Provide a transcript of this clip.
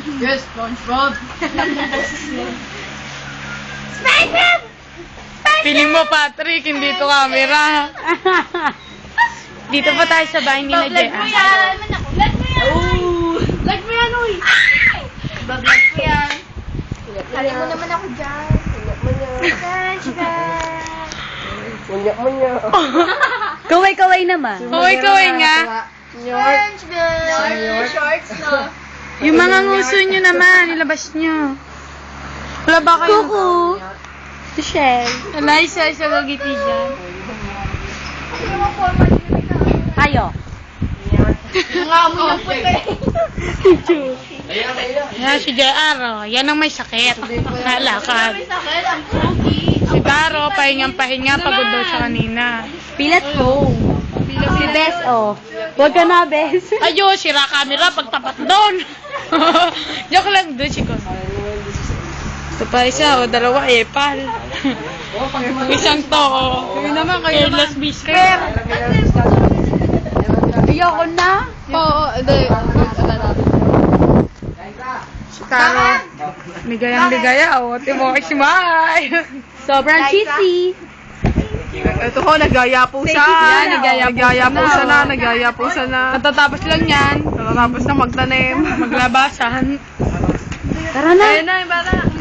Yes, SpongeBob. SpongeBob! Piling mo, Patrick, hindi to camera. Dito po tayo sa bahay ni na Vlog mo yan. Vlog mo yan. Vlog mo yan, uy. Vlog ko yan. Kali mo naman ako dyan. SpongeBob! Kaway-kaway naman. Kaway-kaway nga. SpongeBob! Shorts, no? Yung mga nguso nyo naman, ilabas nyo. Wala ba kayo? Kuku. Michelle. Wala, isa-isa gagiti dyan. Ayo. Nangamoy ng puti. Yan, si JR, oh. Yan ang may sakit. Nalakad. May sakit, ang pogi. Si Taro, pahinga, pagod daw siya kanina. Pilat ko. Si Bes, oh. Huwag ka na, Bes. Ayo, sira camera, pagtapat doon. Joke lang doon, si Kon. Ito pa isa, o dalawa, epal. Isang to, o. Kami naman, kayo careless biscuit. Ayoko na. Oo, hindi. Si Taro, ligayang-ligaya, o. Timo, smile. Sobrang cheesy. Ito ko, nagaya po siya. Yan, nagaya po siya na. Nagaya po siya na. Natatapos lang yan. Natapos na magtanim. Maglabasan. Tara na. Ayun na, iba na.